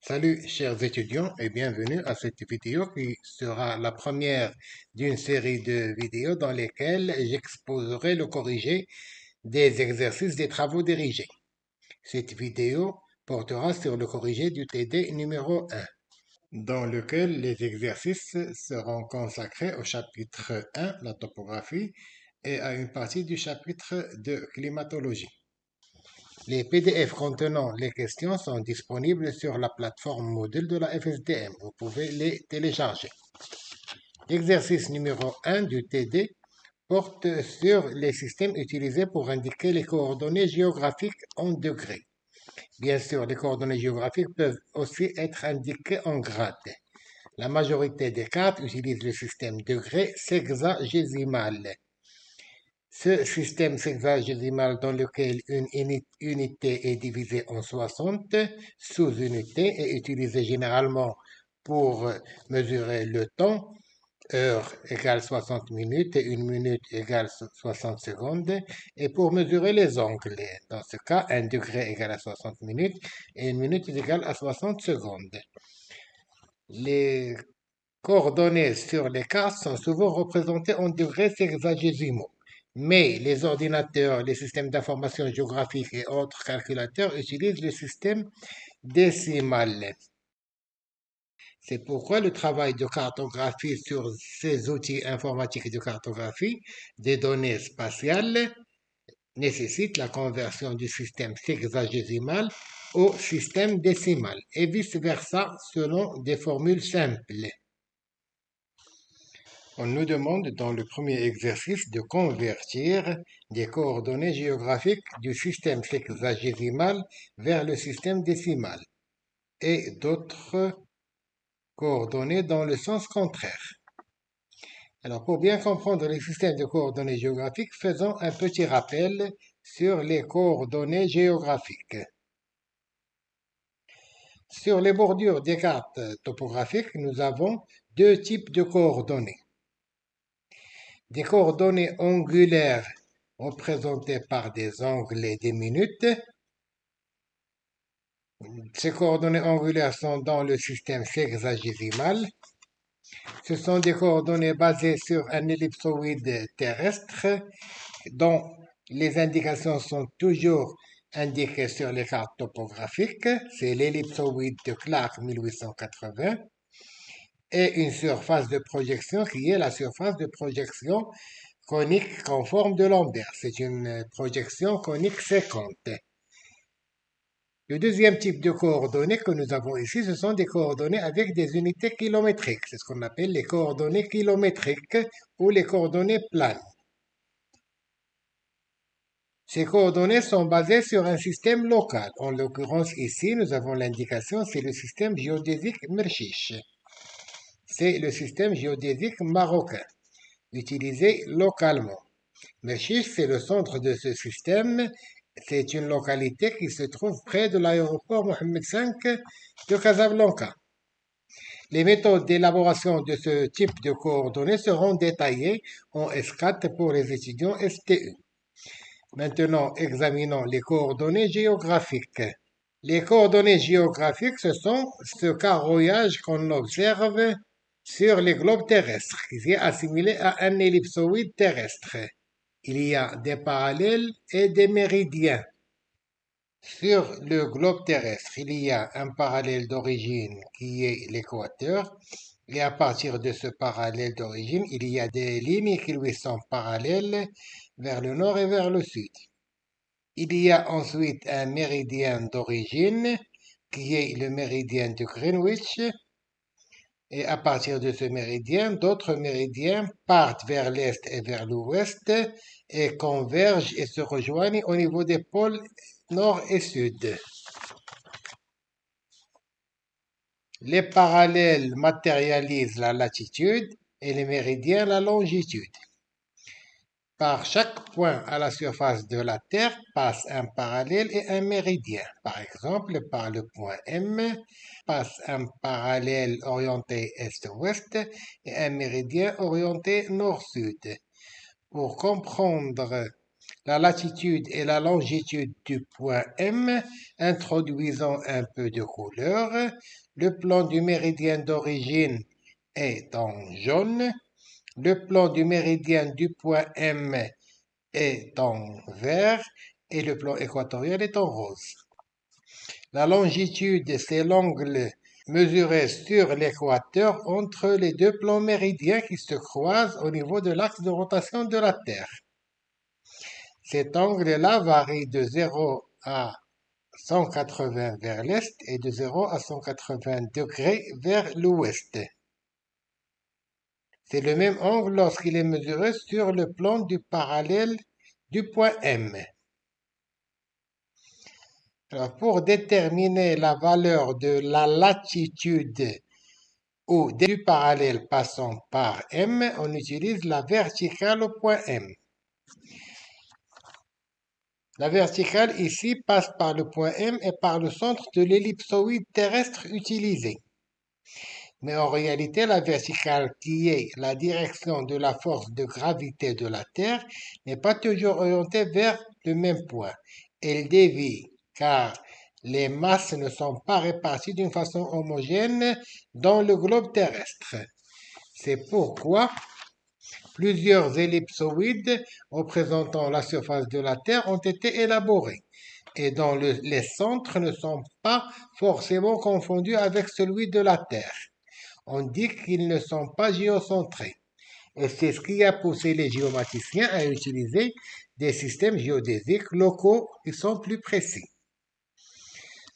Salut chers étudiants et bienvenue à cette vidéo qui sera la première d'une série de vidéos dans lesquelles j'exposerai le corrigé des exercices des travaux dirigés. Cette vidéo portera sur le corrigé du TD numéro 1, dans lequel les exercices seront consacrés au chapitre 1, la topographie, et à une partie du chapitre de climatologie. Les PDF contenant les questions sont disponibles sur la plateforme module de la FSDM. Vous pouvez les télécharger. L'exercice numéro 1 du TD porte sur les systèmes utilisés pour indiquer les coordonnées géographiques en degrés. Bien sûr, les coordonnées géographiques peuvent aussi être indiquées en grades. La majorité des cartes utilisent le système degré sexagésimal. Ce système sexagésimal dans lequel une unité est divisée en 60 sous-unités est utilisé généralement pour mesurer le temps. Heure égale 60 minutes et une minute égale 60 secondes. Et pour mesurer les angles, dans ce cas, un degré égale à 60 minutes et une minute est égale à 60 secondes. Les coordonnées sur les cartes sont souvent représentées en degrés sexagésimaux, mais les ordinateurs, les systèmes d'information géographique et autres calculateurs utilisent le système décimal. C'est pourquoi le travail de cartographie sur ces outils informatiques de cartographie des données spatiales nécessite la conversion du système sexagésimal au système décimal et vice-versa selon des formules simples. On nous demande dans le premier exercice de convertir des coordonnées géographiques du système sexagésimal vers le système décimal et d'autres coordonnées dans le sens contraire. Alors, pour bien comprendre les systèmes de coordonnées géographiques, faisons un petit rappel sur les coordonnées géographiques. Sur les bordures des cartes topographiques, nous avons deux types de coordonnées. Des coordonnées angulaires représentées par des angles et des minutes. Ces coordonnées angulaires sont dans le système sexagésimal. Ce sont des coordonnées basées sur un ellipsoïde terrestre dont les indications sont toujours indiquées sur les cartes topographiques. C'est l'ellipsoïde de Clark 1880 et une surface de projection qui est la surface de projection conique conforme de Lambert. C'est une projection conique séquente. Le deuxième type de coordonnées que nous avons ici, ce sont des coordonnées avec des unités kilométriques. C'est ce qu'on appelle les coordonnées kilométriques ou les coordonnées planes. Ces coordonnées sont basées sur un système local. En l'occurrence ici, nous avons l'indication, c'est le système géodésique Merchiche. C'est le système géodésique marocain, utilisé localement. Merchiche, c'est le centre de ce système. C'est une localité qui se trouve près de l'aéroport Mohamed V de Casablanca. Les méthodes d'élaboration de ce type de coordonnées seront détaillées en S4 pour les étudiants STU. Maintenant, examinons les coordonnées géographiques. Les coordonnées géographiques, ce sont ce carroyage qu'on observe sur les globes terrestres, qui est assimilé à un ellipsoïde terrestre. Il y a des parallèles et des méridiens. Sur le globe terrestre, il y a un parallèle d'origine qui est l'équateur, et à partir de ce parallèle d'origine, il y a des lignes qui lui sont parallèles vers le nord et vers le sud. Il y a ensuite un méridien d'origine qui est le méridien de Greenwich. Et à partir de ce méridien, d'autres méridiens partent vers l'est et vers l'ouest et convergent et se rejoignent au niveau des pôles nord et sud. Les parallèles matérialisent la latitude et les méridiens la longitude. Par chaque point à la surface de la Terre passe un parallèle et un méridien. Par exemple, par le point M passe un parallèle orienté est-ouest et un méridien orienté nord-sud. Pour comprendre la latitude et la longitude du point M, introduisant un peu de couleur. Le plan du méridien d'origine est en jaune. Le plan du méridien du point M est en vert et le plan équatorial est en rose. La longitude, c'est l'angle mesuré sur l'équateur entre les deux plans méridiens qui se croisent au niveau de l'axe de rotation de la Terre. Cet angle-là varie de 0 à 180 vers l'est et de 0 à 180 degrés vers l'ouest. C'est le même angle lorsqu'il est mesuré sur le plan du parallèle du point M. Alors, pour déterminer la valeur de la latitude ou du parallèle passant par M, on utilise la verticale au point M. La verticale ici passe par le point M et par le centre de l'ellipsoïde terrestre utilisé. Mais en réalité, la verticale, qui est la direction de la force de gravité de la Terre, n'est pas toujours orientée vers le même point. Elle dévie, car les masses ne sont pas réparties d'une façon homogène dans le globe terrestre. C'est pourquoi plusieurs ellipsoïdes représentant la surface de la Terre ont été élaborés et dont les centres ne sont pas forcément confondus avec celui de la Terre. On dit qu'ils ne sont pas géocentrés. Et c'est ce qui a poussé les géomaticiens à utiliser des systèmes géodésiques locaux qui sont plus précis.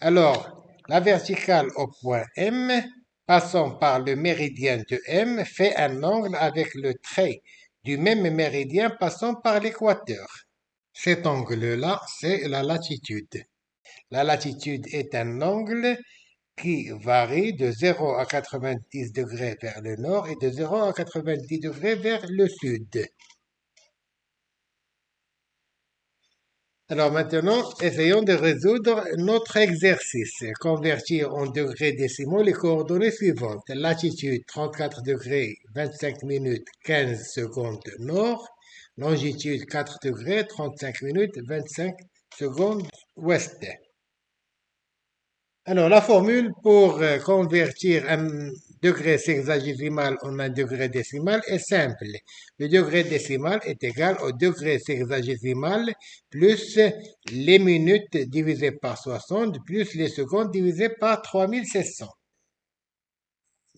Alors, la verticale au point M, passant par le méridien de M, fait un angle avec le trait du même méridien passant par l'équateur. Cet angle-là, c'est la latitude. La latitude est un angle qui varie de 0 à 90 degrés vers le nord et de 0 à 90 degrés vers le sud. Alors maintenant, essayons de résoudre notre exercice. Convertir en degrés décimaux les coordonnées suivantes. Latitude 34 degrés 25 minutes 15 secondes nord. Longitude 4 degrés 35 minutes 25 secondes ouest. Alors, la formule pour convertir un degré sexagésimal en un degré décimal est simple. Le degré décimal est égal au degré sexagésimal plus les minutes divisées par 60 plus les secondes divisées par 3700.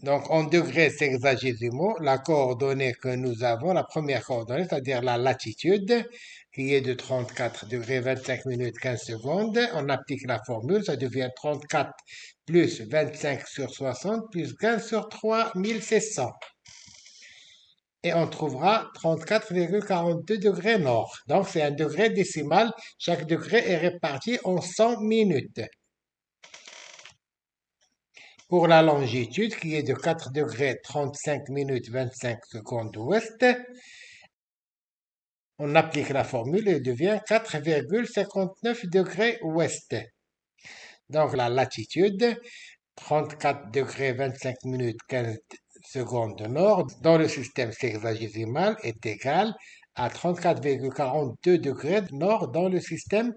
Donc, en degrés sexagésimaux, la coordonnée que nous avons, la première coordonnée, c'est-à-dire la latitude, qui est de 34 degrés 25 minutes 15 secondes, on applique la formule, ça devient 34 plus 25 sur 60 plus 15 sur 3700. Et on trouvera 34,42 degrés nord. Donc, c'est un degré décimal. Chaque degré est réparti en 100 minutes. Pour la longitude, qui est de 4 degrés 35 minutes 25 secondes ouest, on applique la formule et devient 4,59 degrés ouest. Donc la latitude, 34 degrés 25 minutes 15 secondes nord, dans le système sexagésimal, est égale à 34,42 degrés nord dans le système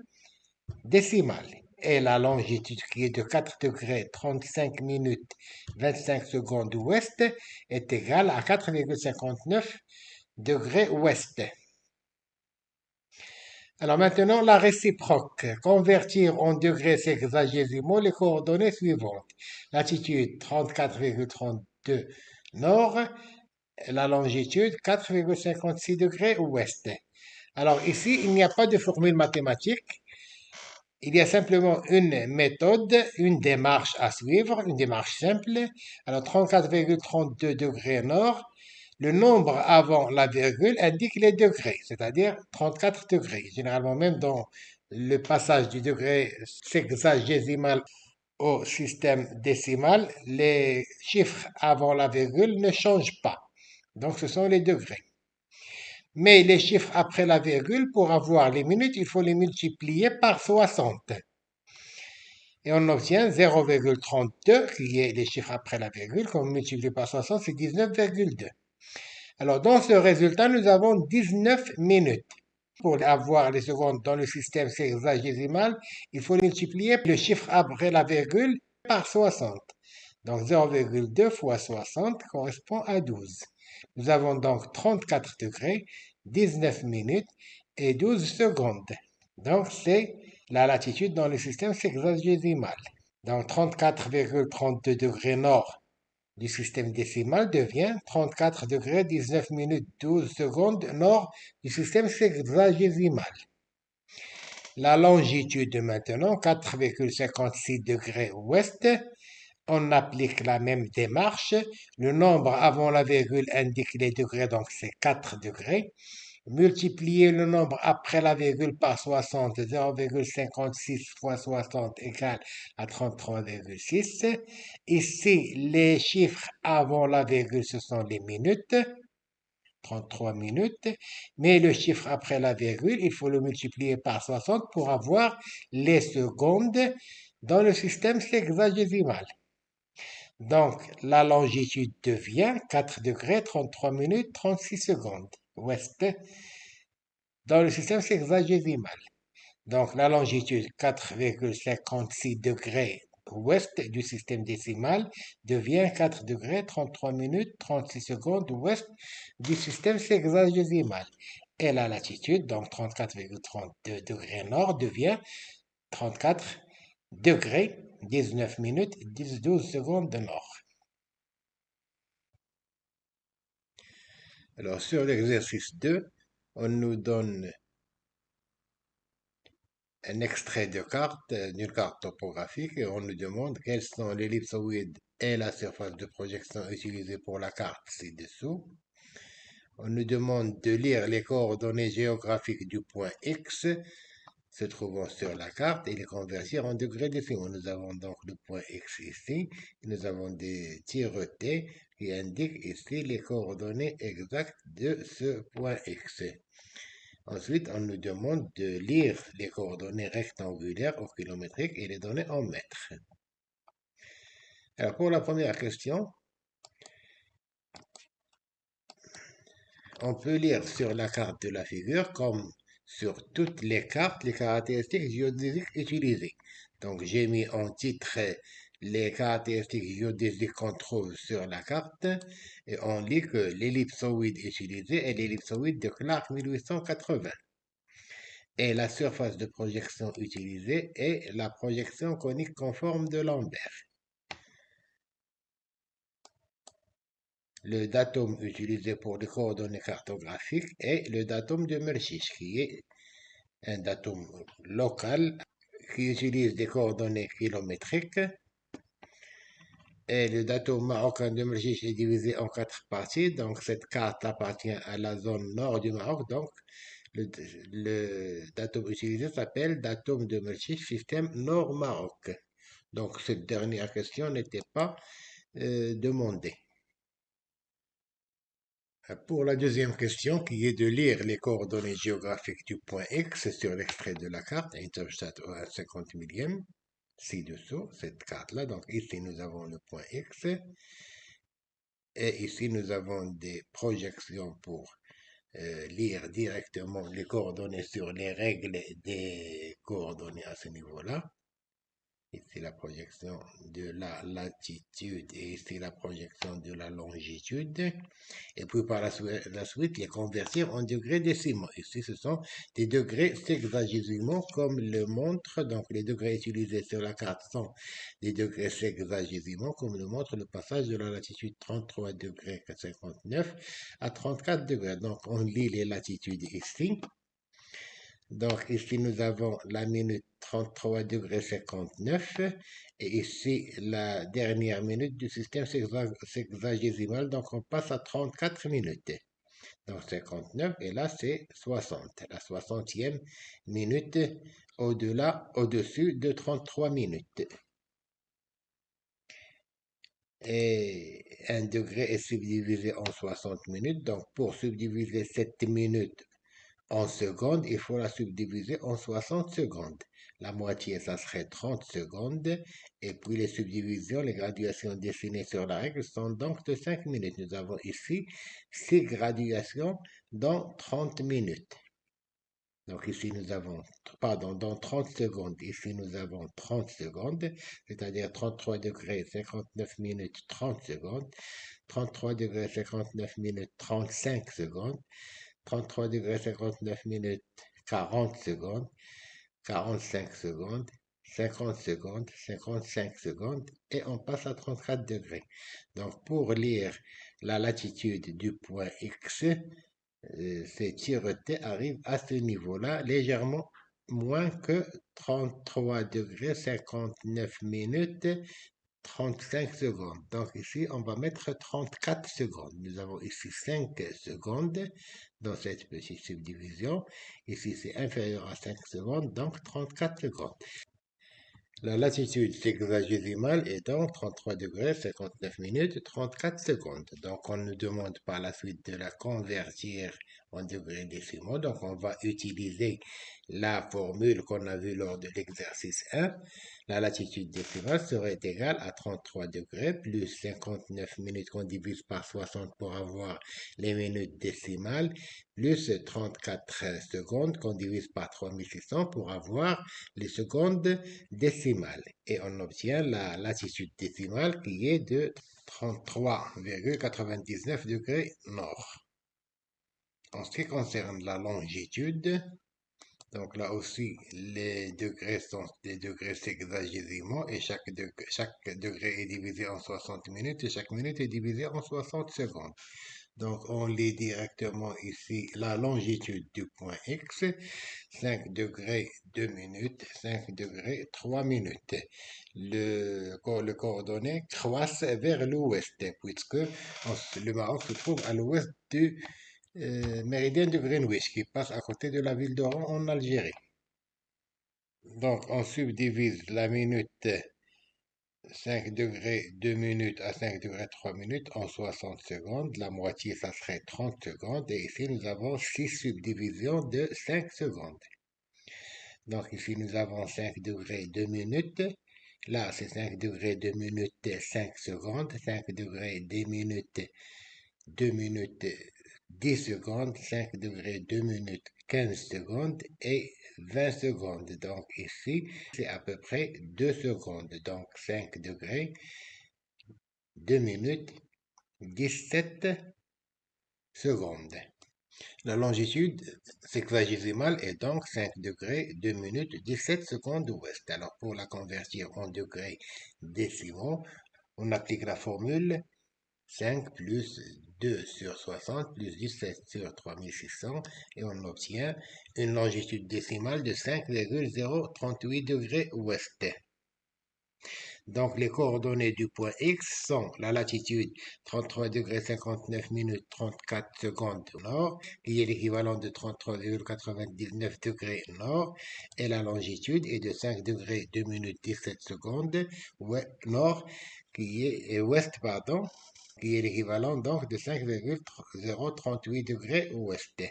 décimal. Et la longitude qui est de 4 degrés 35 minutes 25 secondes ouest est égale à 4,59 degrés ouest. Alors maintenant, la réciproque. Convertir en degrés sexagésimaux les coordonnées suivantes. Latitude 34,32 nord, la longitude 4,56 degrés ouest. Alors ici, il n'y a pas de formule mathématique. Il y a simplement une méthode, une démarche à suivre, une démarche simple. Alors 34,32 degrés nord, le nombre avant la virgule indique les degrés, c'est-à-dire 34 degrés. Généralement, même dans le passage du degré sexagésimal au système décimal, les chiffres avant la virgule ne changent pas. Donc ce sont les degrés. Mais les chiffres après la virgule, pour avoir les minutes, il faut les multiplier par 60. Et on obtient 0,32, qui est les chiffres après la virgule, qu'on multiplie par 60, c'est 19,2. Alors, dans ce résultat, nous avons 19 minutes. Pour avoir les secondes dans le système sexagésimal, il faut multiplier le chiffre après la virgule par 60. Donc 0,2 fois 60 correspond à 12. Nous avons donc 34 degrés, 19 minutes et 12 secondes. Donc c'est la latitude dans le système sexagésimal. Donc 34,32 degrés nord du système décimal devient 34 degrés 19 minutes 12 secondes nord du système sexagésimal. La longitude maintenant, 4,56 degrés ouest. On applique la même démarche. Le nombre avant la virgule indique les degrés, donc c'est 4 degrés. Multiplier le nombre après la virgule par 60, 0,56 fois 60 égale à 33,6. Ici, les chiffres avant la virgule, ce sont les minutes, 33 minutes. Mais le chiffre après la virgule, il faut le multiplier par 60 pour avoir les secondes dans le système sexagésimal. Donc, la longitude devient 4 degrés 33 minutes 36 secondes ouest dans le système sexagésimal. Donc, la longitude 4,56 degrés ouest du système décimal devient 4 degrés 33 minutes 36 secondes ouest du système sexagésimal. Et la latitude, donc 34,32 degrés nord, devient 34 degrés 19 minutes 12 secondes de nord. Alors, sur l'exercice 2, on nous donne un extrait de carte, d'une carte topographique, et on nous demande quels sont l'ellipsoïde et la surface de projection utilisée pour la carte ci-dessous. On nous demande de lire les coordonnées géographiques du point X se trouvant sur la carte et les convertir en degrés décimaux. Nous avons donc le point X ici, et nous avons des tiretés qui indiquent ici les coordonnées exactes de ce point X. Ensuite, on nous demande de lire les coordonnées rectangulaires ou kilométriques et les donner en mètres. Alors, pour la première question, on peut lire sur la carte de la figure, comme sur toutes les cartes, les caractéristiques géodésiques utilisées. Donc, j'ai mis en titre les caractéristiques géodésiques qu'on trouve sur la carte et on lit que l'ellipsoïde utilisé est l'ellipsoïde de Clark 1880. Et la surface de projection utilisée est la projection conique conforme de Lambert. Le datum utilisé pour les coordonnées cartographiques est le datum de Merchisch, qui est un datum local qui utilise des coordonnées kilométriques. Et le datum marocain de Merchisch est divisé en 4 parties. Donc, cette carte appartient à la zone nord du Maroc. Donc, le datum utilisé s'appelle datum de Merchisch, système Nord-Maroc. Donc, cette dernière question n'était pas demandée. Pour la deuxième question, qui est de lire les coordonnées géographiques du point X sur l'extrait de la carte, Interstadt au 1/50 millième, ci-dessous, cette carte-là. Donc, ici, nous avons le point X. Et ici, nous avons des projections pour lire directement les coordonnées sur les règles des coordonnées à ce niveau-là. Ici la projection de la latitude et ici la projection de la longitude. Et puis par la suite, les convertir en degrés décimaux. Ici, ce sont des degrés sexagésimaux comme le montre. Donc les degrés utilisés sur la carte sont des degrés sexagésimaux comme le montre le passage de la latitude 33 degrés 59 à 34 degrés. Donc on lit les latitudes ici. Donc ici, nous avons la minute 33 degrés 59 et ici la dernière minute du système sexagésimal. Donc on passe à 34 minutes. Donc 59 et là c'est 60. La 60e minute au-dessus de 33 minutes. Et un degré est subdivisé en 60 minutes. Donc pour subdiviser 7 minutes en secondes, il faut la subdiviser en 60 secondes. La moitié, ça serait 30 secondes. Et puis les subdivisions, les graduations dessinées sur la règle sont donc de 5 minutes. Nous avons ici 6 graduations dans 30 minutes. Donc ici nous avons, pardon, dans 30 secondes, ici nous avons 30 secondes, c'est-à-dire 33 degrés 59 minutes 30 secondes, 33 degrés 59 minutes 35 secondes, 33 degrés 59 minutes 40 secondes, 45 secondes, 50 secondes, 55 secondes, et on passe à 34 degrés. Donc pour lire la latitude du point X, ces tiretés arrivent à ce niveau-là, légèrement moins que 33 degrés 59 minutes 35 secondes. Donc ici, on va mettre 34 secondes. Nous avons ici 5 secondes dans cette petite subdivision. Ici, c'est inférieur à 5 secondes, donc 34 secondes. La latitude sexagésimale est donc 33 degrés 59 minutes 34 secondes. Donc on nous demande par la suite de la convertir en degrés décimaux. Donc on va utiliser la formule qu'on a vue lors de l'exercice 1. La latitude décimale serait égale à 33 degrés plus 59 minutes qu'on divise par 60 pour avoir les minutes décimales plus 34 secondes qu'on divise par 3600 pour avoir les secondes décimales. Et on obtient la latitude décimale qui est de 33,99 degrés nord. En ce qui concerne la longitude, donc là aussi, les degrés sont des degrés sexagésimaux et chaque degré est divisé en 60 minutes et chaque minute est divisée en 60 secondes. Donc, on lit directement ici la longitude du point X, 5 degrés 2 minutes, 5 degrés 3 minutes. Le coordonnées croissent vers l'ouest, puisque le Maroc se trouve à l'ouest du méridien de Greenwich, qui passe à côté de la ville d'Oran en Algérie. Donc, on subdivise la minute 5 degrés 2 minutes à 5 degrés 3 minutes en 60 secondes. La moitié, ça serait 30 secondes. Et ici, nous avons 6 subdivisions de 5 secondes. Donc ici, nous avons 5 degrés 2 minutes. Là, c'est 5 degrés 2 minutes 5 secondes. 5 degrés 2 minutes 2 minutes 10 secondes. 5 degrés 2 minutes 15 secondes. Et 20 secondes. Donc ici, c'est à peu près 2 secondes. Donc 5 degrés 2 minutes 17 secondes. La longitude sexagésimale est donc 5 degrés 2 minutes 17 secondes ouest. Alors pour la convertir en degrés décimaux, on applique la formule 5 plus 2 sur 60 plus 17 sur 3600 et on obtient une longitude décimale de 5,038 degrés ouest. Donc, les coordonnées du point X sont la latitude 33 degrés 59 minutes 34 secondes nord, qui est l'équivalent de 33,99 degrés nord, et la longitude est de 5 degrés 2 minutes 17 secondes nord, qui est ouest, pardon, qui est l'équivalent donc de 5,038 degrés ouest.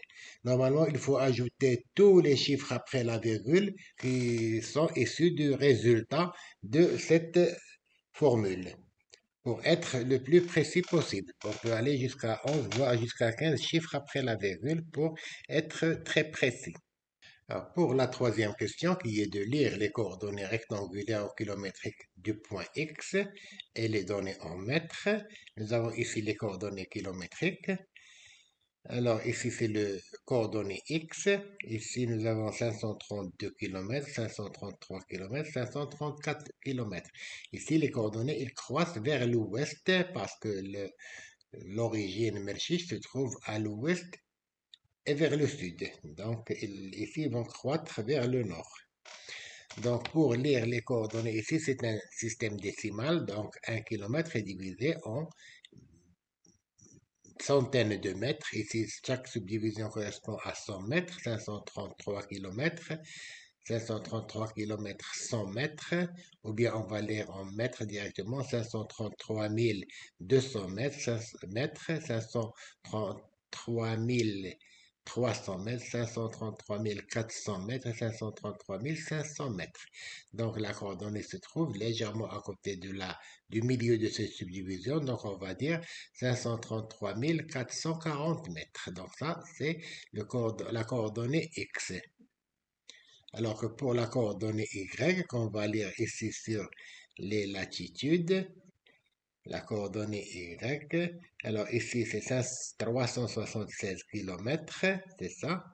Normalement, il faut ajouter tous les chiffres après la virgule qui sont issus du résultat de cette formule pour être le plus précis possible. On peut aller jusqu'à 11, voire jusqu'à 15 chiffres après la virgule pour être très précis. Alors, pour la troisième question, qui est de lire les coordonnées rectangulaires ou kilométriques du point X et les données en mètres, nous avons ici les coordonnées kilométriques. Alors, ici, c'est le coordonnée X. Ici, nous avons 532 km, 533 km, 534 km. Ici, les coordonnées, ils croissent vers l'ouest parce que l'origine Merchiche se trouve à l'ouest et vers le sud. Donc, ici, ils vont croître vers le nord. Donc, pour lire les coordonnées ici, c'est un système décimal. Donc, 1 km est divisé en centaines de mètres. Ici, chaque subdivision correspond à 100 mètres, 533 km, 533 km 100 mètres, ou bien on va lire en mètres directement, 533 200 mètres, 533 300 mètres, 533 400 mètres, 533 500 mètres. Donc la coordonnée se trouve légèrement à côté du milieu de cette subdivision. Donc on va dire 533 440 mètres. Donc ça, c'est la coordonnée X. Alors que pour la coordonnée Y, qu'on va lire ici sur les latitudes, la coordonnée Y, alors ici c'est 376 km, c'est ça.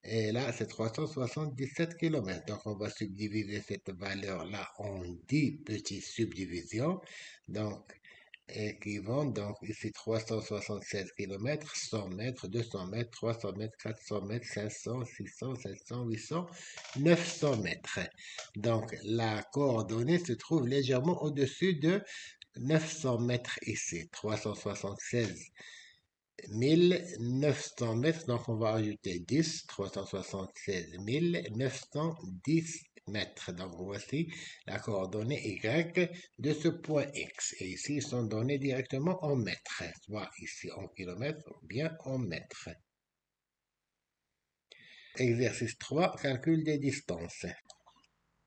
Et là, c'est 377 km. Donc, on va subdiviser cette valeur-là en 10 petites subdivisions. Donc, qui vont donc ici 376 km, 100 mètres, 200 mètres, 300 mètres, 400 mètres, 500, 600, 700, 800, 900 mètres. Donc, la coordonnée se trouve légèrement au-dessus de 900 mètres ici, 376 1900 mètres, donc on va ajouter 10, 376 910 mètres. Donc voici la coordonnée Y de ce point X. Et ici, ils sont donnés directement en mètres, soit ici en kilomètres ou bien en mètres. Exercice 3, calcul des distances.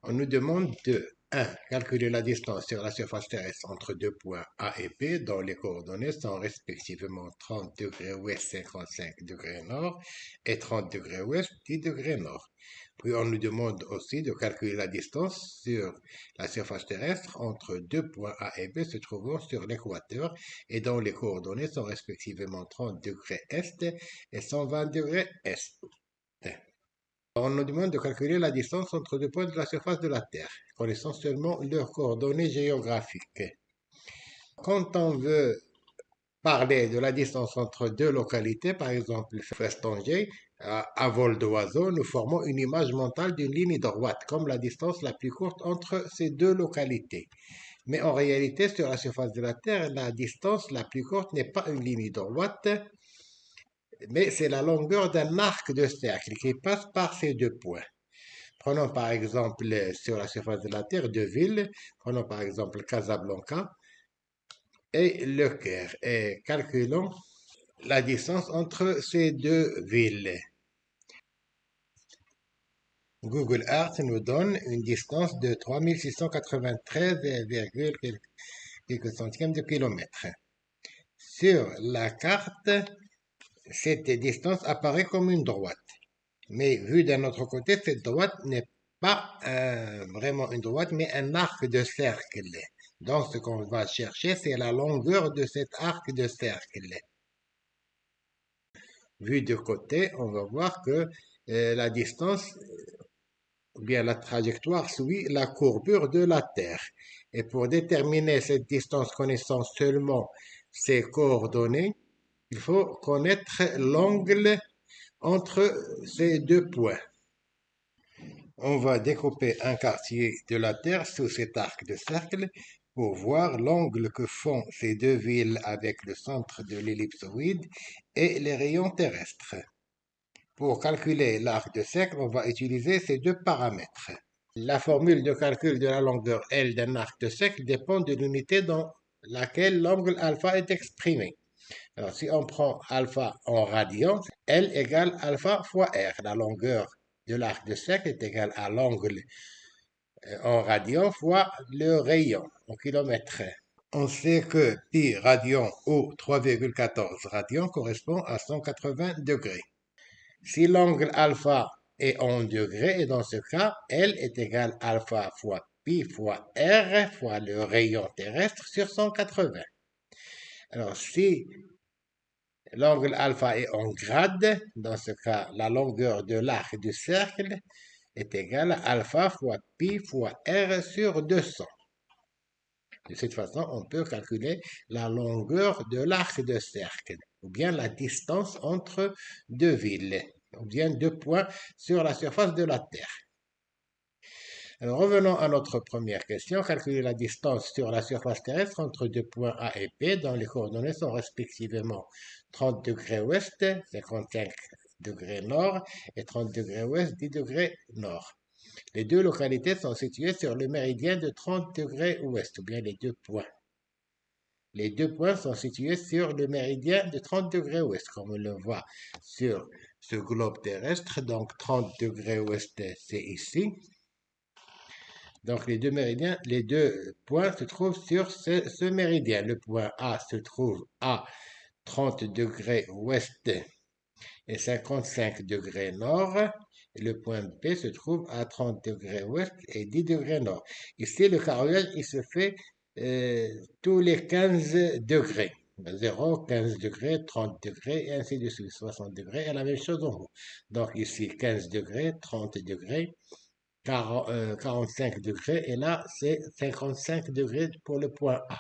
On nous demande de 1. Calculer la distance sur la surface terrestre entre deux points A et B dont les coordonnées sont respectivement 30 degrés ouest, 55 degrés nord et 30 degrés ouest, 10 degrés nord. Puis on nous demande aussi de calculer la distance sur la surface terrestre entre deux points A et B se trouvant sur l'équateur et dont les coordonnées sont respectivement 30 degrés est et 120 degrés est. On nous demande de calculer la distance entre deux points de la surface de la Terre, connaissant seulement leurs coordonnées géographiques. Quand on veut parler de la distance entre deux localités, par exemple Tanger, à vol d'oiseau, nous formons une image mentale d'une ligne droite, comme la distance la plus courte entre ces deux localités. Mais en réalité, sur la surface de la Terre, la distance la plus courte n'est pas une ligne droite, mais c'est la longueur d'un arc de cercle qui passe par ces deux points. Prenons par exemple sur la surface de la Terre deux villes. Prenons par exemple Casablanca et Le Caire et calculons la distance entre ces deux villes. Google Earth nous donne une distance de 3693, quelques centièmes de kilomètre. Sur la carte, cette distance apparaît comme une droite. Mais vu d'un autre côté, cette droite n'est pas vraiment une droite, mais un arc de cercle. Donc, ce qu'on va chercher, c'est la longueur de cet arc de cercle. Vu de côté, on va voir que la distance, ou bien la trajectoire, suit la courbure de la Terre. Et pour déterminer cette distance connaissant seulement ses coordonnées, il faut connaître l'angle entre ces deux points. On va découper un quartier de la Terre sous cet arc de cercle pour voir l'angle que font ces deux villes avec le centre de l'ellipsoïde et les rayons terrestres. Pour calculer l'arc de cercle, on va utiliser ces deux paramètres. La formule de calcul de la longueur L d'un arc de cercle dépend de l'unité dans laquelle l'angle alpha est exprimé. Alors, si on prend alpha en radians, L égale alpha fois R. La longueur de l'arc de cercle est égale à l'angle en radians fois le rayon en kilomètres. On sait que pi radian ou 3,14 radians correspond à 180 degrés. Si l'angle alpha est en degrés, et dans ce cas, L est égal à alpha fois pi fois R fois le rayon terrestre sur 180. Alors, si l'angle alpha est en grade, dans ce cas, la longueur de l'arc du cercle est égale à alpha fois pi fois r sur 200. De cette façon, on peut calculer la longueur de l'arc de cercle, ou bien la distance entre deux villes, ou bien deux points sur la surface de la Terre. Alors, revenons à notre première question. Calculer la distance sur la surface terrestre entre deux points A et B dont les coordonnées sont respectivement 30 degrés ouest, 55 degrés nord et 30 degrés ouest, 10 degrés nord. Les deux localités sont situées sur le méridien de 30 degrés ouest, ou bien les deux points. Les deux points sont situés sur le méridien de 30 degrés ouest, comme on le voit sur ce globe terrestre. Donc 30 degrés ouest, c'est ici. Donc les deux méridiens, les deux points se trouvent sur ce méridien. Le point A se trouve à 30 degrés ouest et 55 degrés nord. Le point P se trouve à 30 degrés ouest et 10 degrés nord. Ici, le carrelage, il se fait tous les 15 degrés. 0, 15 degrés, 30 degrés, et ainsi de suite. 60 degrés, et la même chose en haut. Donc ici, 15 degrés, 30 degrés, 45 degrés, et là, c'est 55 degrés pour le point A.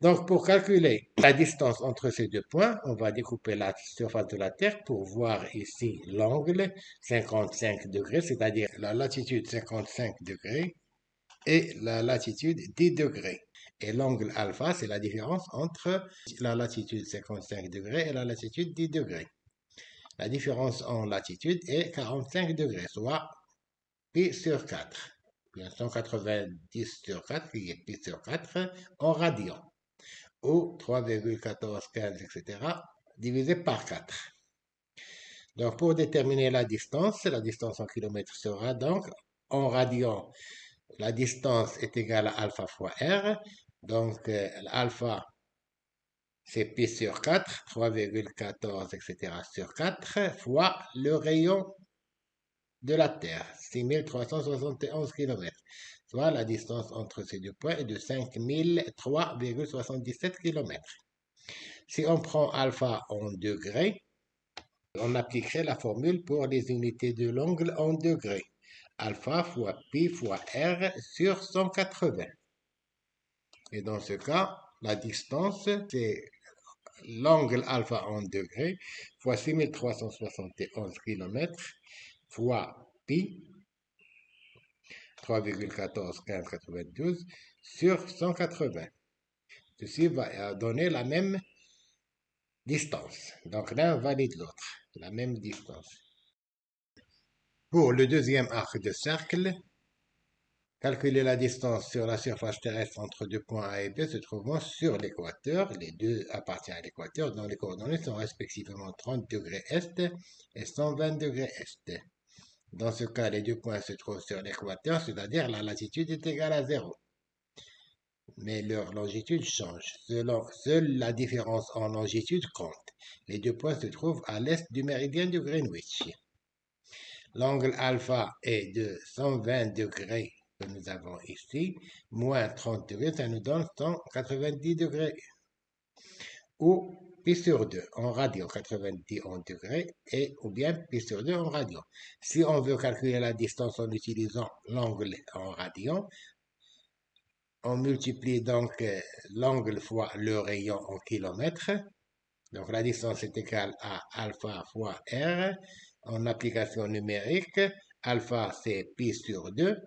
Donc, pour calculer la distance entre ces deux points, on va découper la surface de la Terre pour voir ici l'angle 55 degrés, c'est-à-dire la latitude 55 degrés et la latitude 10 degrés. Et l'angle alpha, c'est la différence entre la latitude 55 degrés et la latitude 10 degrés. La différence en latitude est 45 degrés, soit pi sur 4. Bien 190 sur 4, qui est pi sur 4 en radians, ou 3,1415, etc., divisé par 4. Donc, pour déterminer la distance en kilomètres sera donc en radians. La distance est égale à alpha fois r. Donc, alpha, c'est pi sur 4, 3,14, etc. sur 4, fois le rayon de la Terre, 6371 km. Soit la distance entre ces deux points est de 5003,77 km. Si on prend alpha en degrés, on appliquerait la formule pour les unités de l'angle en degrés. Alpha fois pi fois r sur 180. Et dans ce cas, la distance, c'est l'angle alpha en degrés fois 6371 km fois pi, 3,141592 sur 180. Ceci va donner la même distance. Donc l'un valide l'autre, la même distance. Pour le deuxième arc de cercle, calculer la distance sur la surface terrestre entre deux points A et B se trouvant sur l'équateur. Les deux appartiennent à l'équateur, dont les coordonnées sont respectivement 30 degrés Est et 120 degrés Est. Dans ce cas, les deux points se trouvent sur l'équateur, c'est-à-dire la latitude est égale à 0. Mais leur longitude change. Seule la différence en longitude compte. Les deux points se trouvent à l'est du méridien de Greenwich. L'angle alpha est de 120 degrés que nous avons ici, moins 30 degrés, ça nous donne 190 degrés. Ou pi sur 2 en radian, 90 en degrés, et ou bien pi sur 2 en radian. Si on veut calculer la distance en utilisant l'angle en radian, on multiplie donc l'angle fois le rayon en kilomètres. Donc la distance est égale à alpha fois r. En application numérique, alpha c'est pi sur 2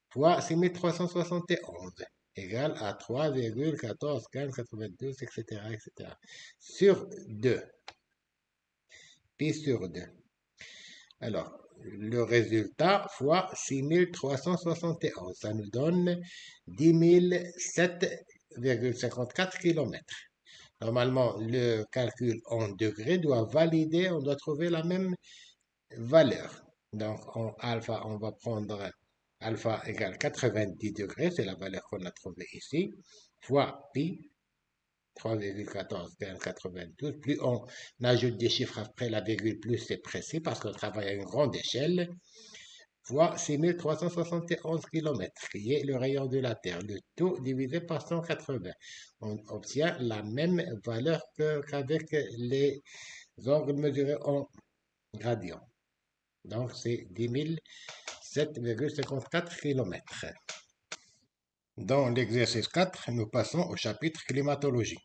fois 6371 égale à 3,141592, etc., etc. sur 2. Pi sur 2. Alors, le résultat fois 6371, ça nous donne 10 007,54 km. Normalement, le calcul en degrés doit valider, on doit trouver la même valeur. Donc, en alpha, on va prendre alpha égale 90 degrés, c'est la valeur qu'on a trouvée ici, fois pi, 3,1492. Plus on ajoute des chiffres après la virgule, plus c'est précis parce qu'on travaille à une grande échelle, fois 6371 km, qui est le rayon de la Terre. Le tout divisé par 180. On obtient la même valeur qu'avec les angles mesurés en gradient. Donc, c'est 10 007,54 km. Dans l'exercice 4, nous passons au chapitre climatologie.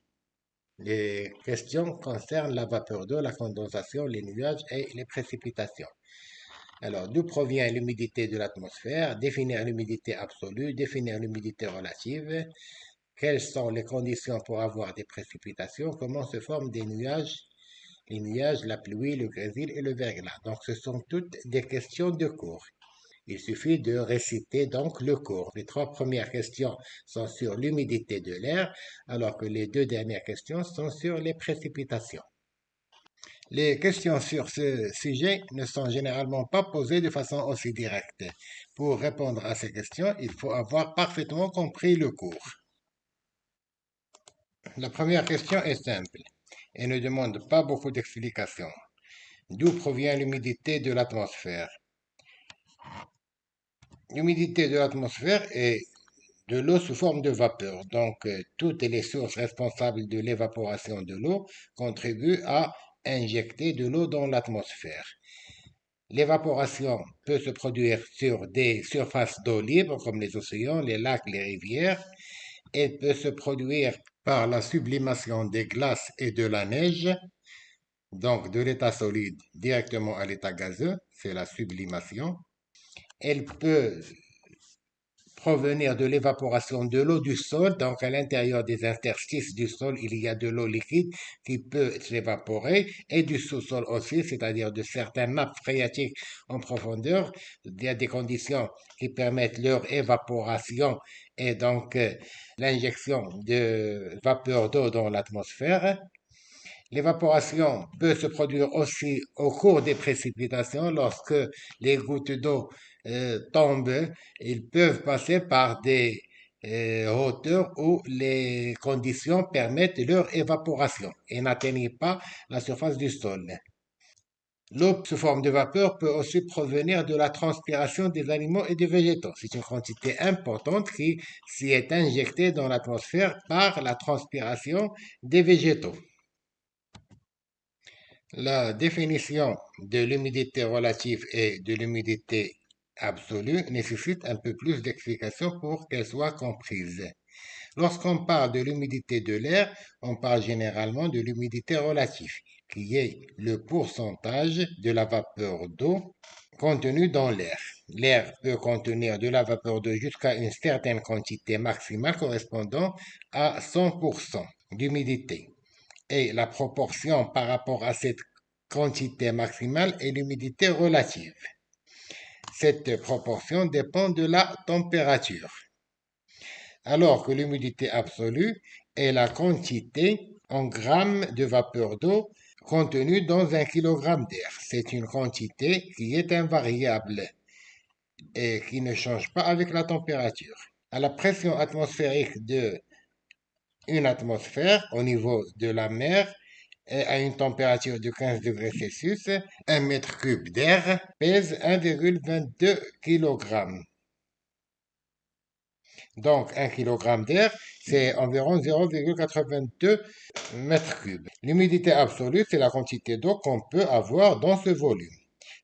Les questions concernent la vapeur d'eau, la condensation, les nuages et les précipitations. Alors, d'où provient l'humidité de l'atmosphère? Définir l'humidité absolue, définir l'humidité relative. Quelles sont les conditions pour avoir des précipitations? Comment se forment des nuages? Les nuages, la pluie, le grésil et le verglas. Donc, ce sont toutes des questions de cours. Il suffit de réciter donc le cours. Les trois premières questions sont sur l'humidité de l'air, alors que les deux dernières questions sont sur les précipitations. Les questions sur ce sujet ne sont généralement pas posées de façon aussi directe. Pour répondre à ces questions, il faut avoir parfaitement compris le cours. La première question est simple et ne demande pas beaucoup d'explications. D'où provient l'humidité de l'atmosphère? L'humidité de l'atmosphère est de l'eau sous forme de vapeur. Donc, toutes les sources responsables de l'évaporation de l'eau contribuent à injecter de l'eau dans l'atmosphère. L'évaporation peut se produire sur des surfaces d'eau libre comme les océans, les lacs, les rivières. Elle peut se produire par la sublimation des glaces et de la neige, donc de l'état solide directement à l'état gazeux, c'est la sublimation. Elle peut provenir de l'évaporation de l'eau du sol. Donc, à l'intérieur des interstices du sol, il y a de l'eau liquide qui peut s'évaporer et du sous-sol aussi, c'est-à-dire de certaines nappes phréatiques en profondeur. Il y a des conditions qui permettent leur évaporation et donc l'injection de vapeur d'eau dans l'atmosphère. L'évaporation peut se produire aussi au cours des précipitations lorsque les gouttes d'eau tombent. Ils peuvent passer par des hauteurs où les conditions permettent leur évaporation et n'atteignent pas la surface du sol. L'eau sous forme de vapeur peut aussi provenir de la transpiration des animaux et des végétaux. C'est une quantité importante qui s'y est injectée dans l'atmosphère par la transpiration des végétaux. La définition de l'humidité relative et de l'humidité absolue nécessite un peu plus d'explications pour qu'elle soit comprise. Lorsqu'on parle de l'humidité de l'air, on parle généralement de l'humidité relative, qui est le pourcentage de la vapeur d'eau contenue dans l'air. L'air peut contenir de la vapeur d'eau jusqu'à une certaine quantité maximale correspondant à 100% d'humidité et la proportion par rapport à cette quantité maximale est l'humidité relative. Cette proportion dépend de la température, alors que l'humidité absolue est la quantité en grammes de vapeur d'eau contenue dans un kilogramme d'air. C'est une quantité qui est invariable et qui ne change pas avec la température. À la pression atmosphérique de une atmosphère au niveau de la mer, et à une température de 15 degrés Celsius, un mètre cube d'air pèse 1,22 kg. Donc, 1 kg d'air, c'est environ 0,82 mètres cubes. L'humidité absolue, c'est la quantité d'eau qu'on peut avoir dans ce volume.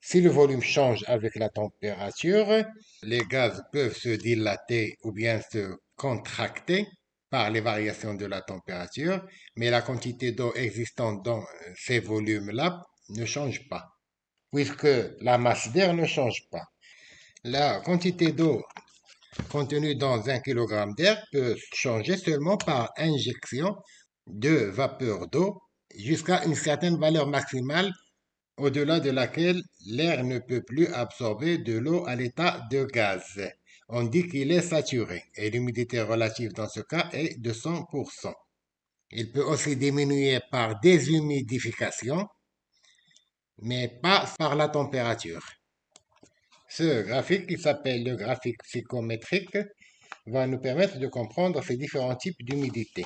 Si le volume change avec la température, les gaz peuvent se dilater ou bien se contracter par les variations de la température, mais la quantité d'eau existante dans ces volumes-là ne change pas, puisque la masse d'air ne change pas. La quantité d'eau contenue dans 1 kg d'air peut changer seulement par injection de vapeur d'eau jusqu'à une certaine valeur maximale au-delà de laquelle l'air ne peut plus absorber de l'eau à l'état de gaz. On dit qu'il est saturé et l'humidité relative dans ce cas est de 100%. Il peut aussi diminuer par déshumidification, mais pas par la température. Ce graphique, qui s'appelle le graphique psychométrique, va nous permettre de comprendre ces différents types d'humidité.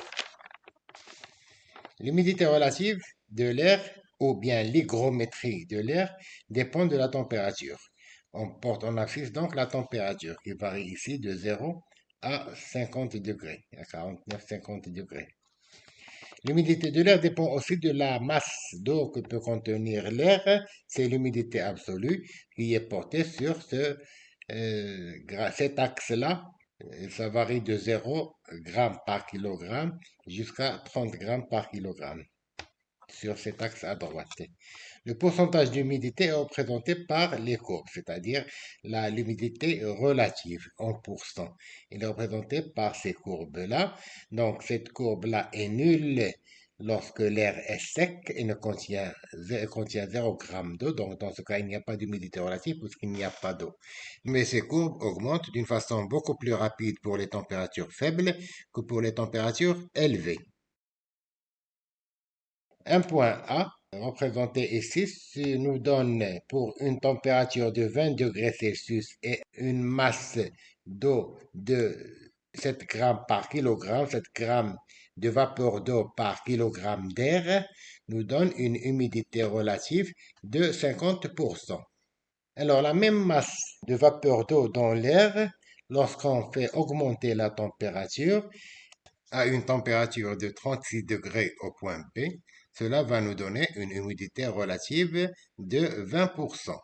L'humidité relative de l'air ou bien l'hygrométrie de l'air dépend de la température. On porte en affiche donc la température qui varie ici de 0 à 50 degrés, à 49-50 degrés. L'humidité de l'air dépend aussi de la masse d'eau que peut contenir l'air. C'est l'humidité absolue qui est portée sur cet axe-là. Ça varie de 0 g par kilogramme jusqu'à 30 grammes par kilogramme sur cet axe à droite. Le pourcentage d'humidité est représenté par les courbes, c'est-à-dire l'humidité relative en pourcent. Il est représenté par ces courbes-là. Donc cette courbe-là est nulle lorsque l'air est sec et contient 0 g d'eau. Donc dans ce cas, il n'y a pas d'humidité relative puisqu'il n'y a pas d'eau. Mais ces courbes augmentent d'une façon beaucoup plus rapide pour les températures faibles que pour les températures élevées. Un point A, représenté ici, nous donne pour une température de 20 degrés Celsius et une masse d'eau de 7 grammes par kilogramme, 7 grammes de vapeur d'eau par kilogramme d'air nous donne une humidité relative de 50%. Alors, la même masse de vapeur d'eau dans l'air, lorsqu'on fait augmenter la température à une température de 36 degrés au point P, cela va nous donner une humidité relative de 20%.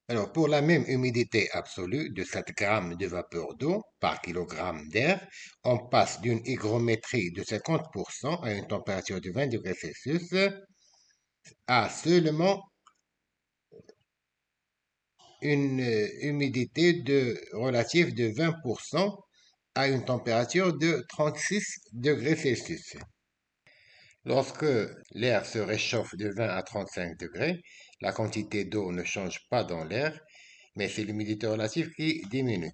Alors, pour la même humidité absolue de 7 grammes de vapeur d'eau par kilogramme d'air, on passe d'une hygrométrie de 50% à une température de 20 degrés Celsius à seulement une humidité relative de 20% à une température de 36 degrés Celsius. Lorsque l'air se réchauffe de 20 à 35 degrés, la quantité d'eau ne change pas dans l'air, mais c'est l'humidité relative qui diminue.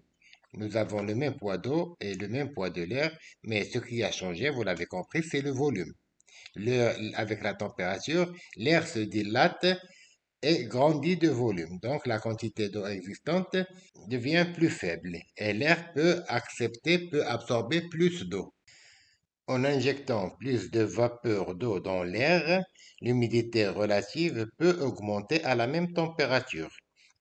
Nous avons le même poids d'eau et le même poids de l'air, mais ce qui a changé, vous l'avez compris, c'est le volume. Avec la température, l'air se dilate et grandit de volume. Donc la quantité d'eau existante devient plus faible et l'air peut absorber plus d'eau. En injectant plus de vapeur d'eau dans l'air, l'humidité relative peut augmenter à la même température.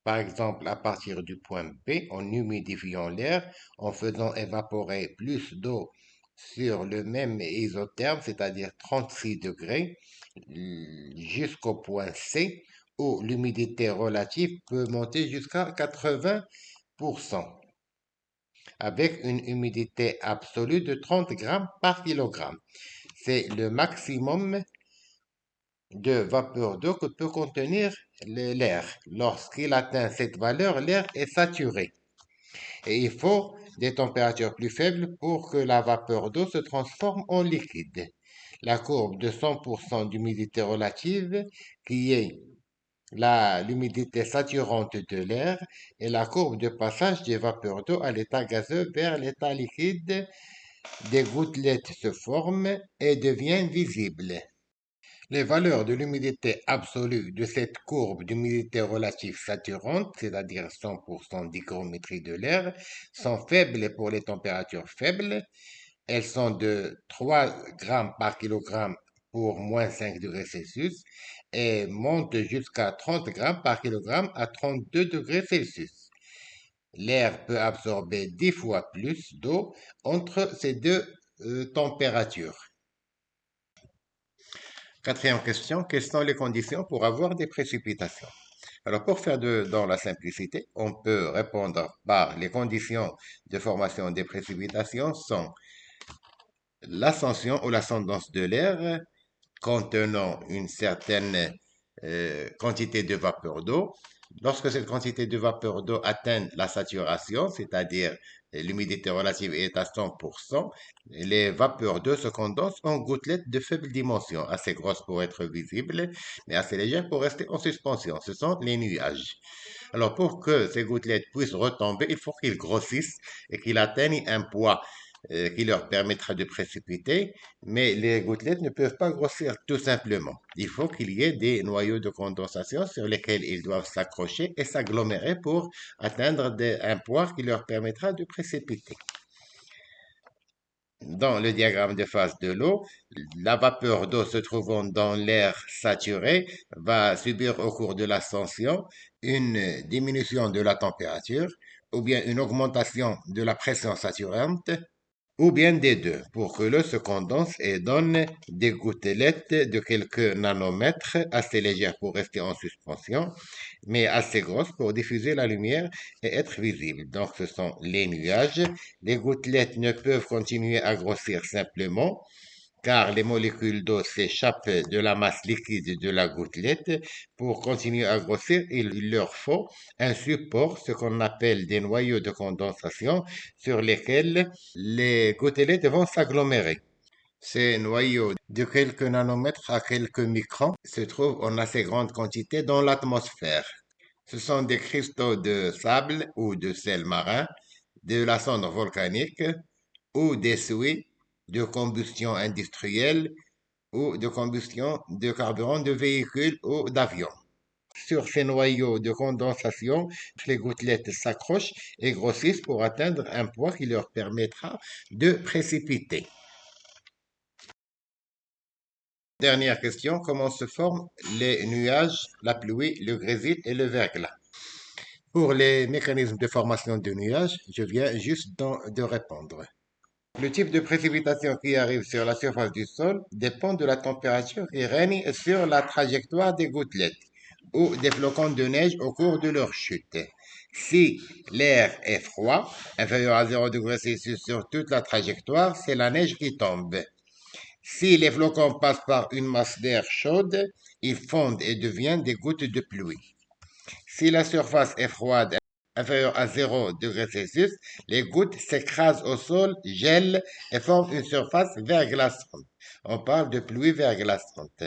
Par exemple, à partir du point P, en humidifiant l'air, en faisant évaporer plus d'eau sur le même isotherme, c'est-à-dire 36 degrés, jusqu'au point C, où l'humidité relative peut monter jusqu'à 80%, avec une humidité absolue de 30 grammes par kilogramme. C'est le maximum de vapeur d'eau que peut contenir l'air. Lorsqu'il atteint cette valeur, l'air est saturé. Et il faut des températures plus faibles pour que la vapeur d'eau se transforme en liquide. La courbe de 100% d'humidité relative, qui est l'humidité saturante de l'air, et la courbe de passage des vapeurs d'eau à l'état gazeux vers l'état liquide, des gouttelettes se forment et deviennent visibles. Les valeurs de l'humidité absolue de cette courbe d'humidité relative saturante, c'est-à-dire 100% d'hygrométrie de l'air, sont faibles pour les températures faibles. Elles sont de 3 grammes par kilogramme pour moins 5 degrés Celsius et montent jusqu'à 30 grammes par kilogramme à 32 degrés Celsius. L'air peut absorber 10 fois plus d'eau entre ces deux températures. Quatrième question, quelles sont les conditions pour avoir des précipitations? Alors, pour faire dans la simplicité, on peut répondre par les conditions de formation des précipitations sont l'ascension ou l'ascendance de l'air contenant une certaine quantité de vapeur d'eau. Lorsque cette quantité de vapeur d'eau atteint la saturation, c'est-à-dire l'humidité relative est à 100%, les vapeurs d'eau se condensent en gouttelettes de faible dimension, assez grosses pour être visibles, mais assez légères pour rester en suspension. Ce sont les nuages. Alors, pour que ces gouttelettes puissent retomber, il faut qu'ils grossissent et qu'ils atteignent un poids qui leur permettra de précipiter, mais les gouttelettes ne peuvent pas grossir tout simplement. Il faut qu'il y ait des noyaux de condensation sur lesquels ils doivent s'accrocher et s'agglomérer pour atteindre un poids qui leur permettra de précipiter. Dans le diagramme de phase de l'eau, la vapeur d'eau se trouvant dans l'air saturé va subir au cours de l'ascension une diminution de la température ou bien une augmentation de la pression saturante ou bien des deux, pour que l'eau se condense et donne des gouttelettes de quelques nanomètres, assez légères pour rester en suspension, mais assez grosses pour diffuser la lumière et être visibles. Donc ce sont les nuages. Les gouttelettes ne peuvent continuer à grossir simplement, car les molécules d'eau s'échappent de la masse liquide de la gouttelette. Pour continuer à grossir, il leur faut un support, ce qu'on appelle des noyaux de condensation, sur lesquels les gouttelettes vont s'agglomérer. Ces noyaux de quelques nanomètres à quelques microns se trouvent en assez grande quantité dans l'atmosphère. Ce sont des cristaux de sable ou de sel marin, de la cendre volcanique ou des suies de combustion industrielle ou de combustion de carburant de véhicules ou d'avions. sur ces noyaux de condensation. Les gouttelettes s'accrochent et grossissent pour atteindre un poids qui leur permettra de précipiter. Dernière question, comment se forment les nuages, la pluie, le grésil et le verglas? Pour les mécanismes de formation de nuages, je viens juste de répondre. Le type de précipitation qui arrive sur la surface du sol dépend de la température qui règne sur la trajectoire des gouttelettes ou des flocons de neige au cours de leur chute. Si l'air est froid, inférieur à 0 degré Celsius sur toute la trajectoire, c'est la neige qui tombe. Si les flocons passent par une masse d'air chaude, ils fondent et deviennent des gouttes de pluie. Si la surface est froide, inférieure à 0 degré Celsius, les gouttes s'écrasent au sol, gèlent et forment une surface verglaçante. On parle de pluie verglaçante.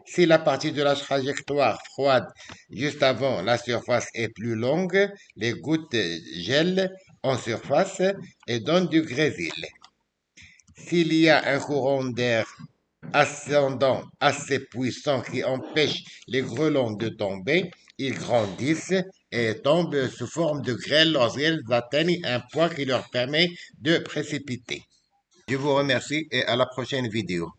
Si la partie de la trajectoire froide juste avant la surface est plus longue, les gouttes gèlent en surface et donnent du grésil. S'il y a un courant d'air ascendant assez puissant qui empêche les grêlons de tomber, ils grandissent et tombent sous forme de grêle lorsqu'ils atteignent un point qui leur permet de précipiter. Je vous remercie et à la prochaine vidéo.